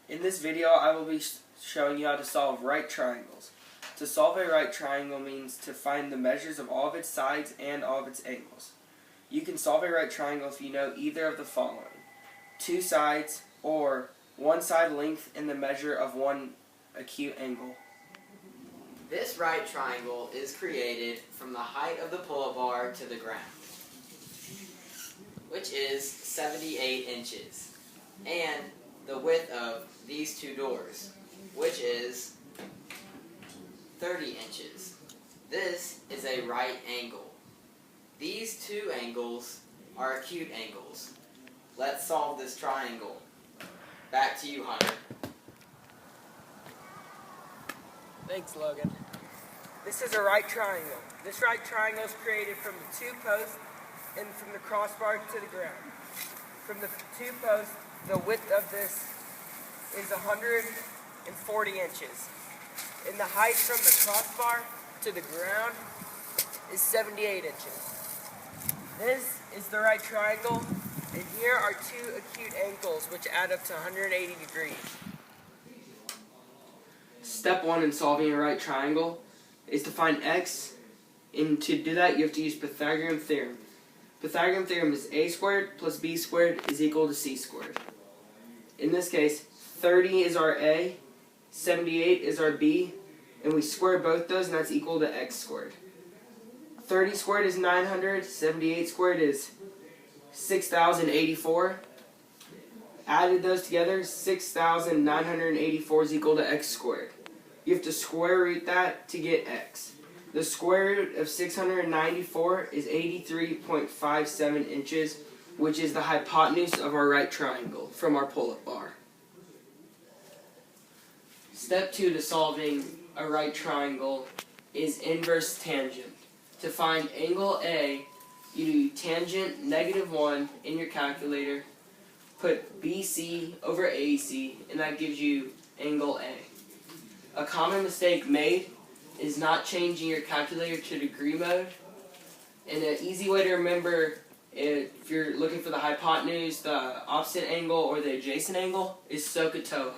In this video, I will be showing you how to solve right triangles. To solve a right triangle means to find the measures of all of its sides and all of its angles. You can solve a right triangle if you know either of the following: two sides, or one side length and the measure of one acute angle. This right triangle is created from the height of the pull-up bar to the ground, which is 78 inches, and the width of these two doors, which is 30 inches. This is a right angle. These two angles are acute angles. Let's solve this triangle. Back to you, Hunter. Thanks, Logan. This is a right triangle. This right triangle is created from the two posts and from the crossbar to the ground. From the two posts, the width of this is 140 inches. And the height from the crossbar to the ground is 78 inches. This is the right triangle, and here are two acute angles which add up to 180 degrees. Step 1 in solving a right triangle is to find x, and to do that you have to use Pythagorean theorem. Pythagorean theorem is a squared plus b squared is equal to c squared. In this case, 30 is our a, 78 is our b, and we square both those, and that's equal to x squared. 30 squared is 900, 78 squared is 6,084. Added those together, 6,984 is equal to x squared. You have to square root that to get x. The square root of 694 is 83.57 inches, which is the hypotenuse of our right triangle from our pull-up bar. Step 2 to solving a right triangle is inverse tangent. To find angle A, you do tangent -1 in your calculator, put BC over AC, and that gives you angle A. A common mistake made is not changing your calculator to degree mode. And an easy way to remember if you're looking for the hypotenuse, the opposite angle, or the adjacent angle is SOHCAHTOA.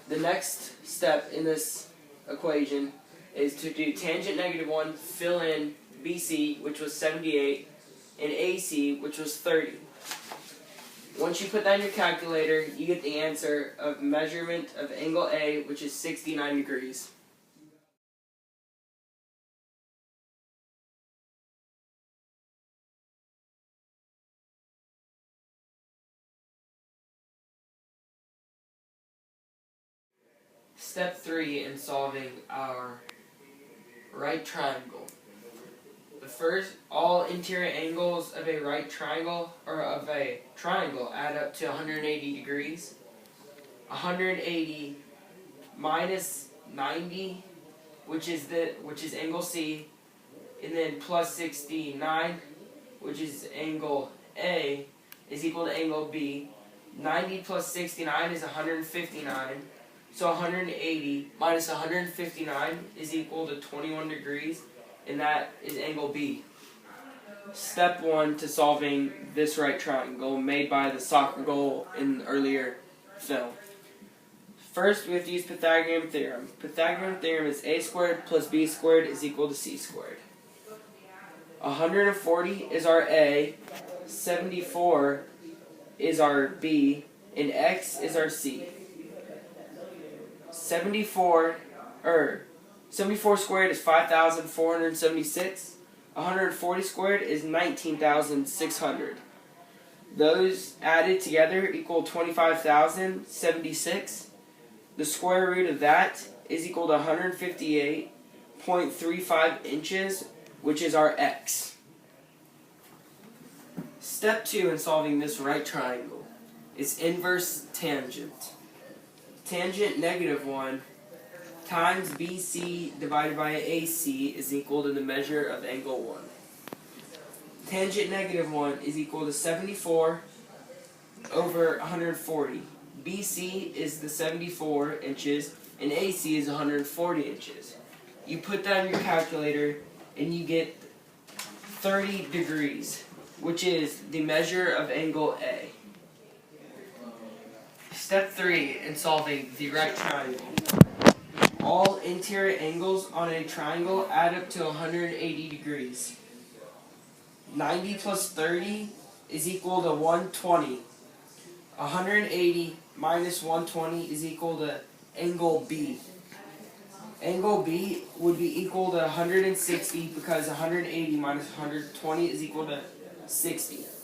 The next step in this equation is to do tangent -1, fill in BC, which was 78, and AC, which was 30. Once you put that in your calculator, you get the answer of measurement of angle A, which is 69 degrees. Step 3 in solving our right triangle. All interior angles of a right triangle, or of a triangle, add up to 180 degrees. 180 minus 90, which is angle C, and then plus 69, which is angle A, is equal to angle B. 90 plus 69 is 159. So 180 minus 159 is equal to 21 degrees, and that is angle B. Step 1 to solving this right triangle made by the soccer goal in the earlier film. First, we have to use Pythagorean theorem. Pythagorean theorem is a squared plus b squared is equal to c squared. 140 is our A, 74 is our B, and x is our c. 74 squared is 5,476. 140 squared is 19,600. Those added together equal 25,076. The square root of that is equal to 158.35 inches, which is our x. Step 2 in solving this right triangle is inverse tangent. Tangent -1 times BC divided by AC is equal to the measure of angle 1. Tangent -1 is equal to 74 over 140. BC is the 74 inches, and AC is 140 inches. You put that in your calculator, and you get 30 degrees, which is the measure of angle A. Step 3 in solving the right triangle. All interior angles on a triangle add up to 180 degrees. 90 plus 30 is equal to 120. 180 minus 120 is equal to angle B. Angle B would be equal to 160 because 180 minus 120 is equal to 60.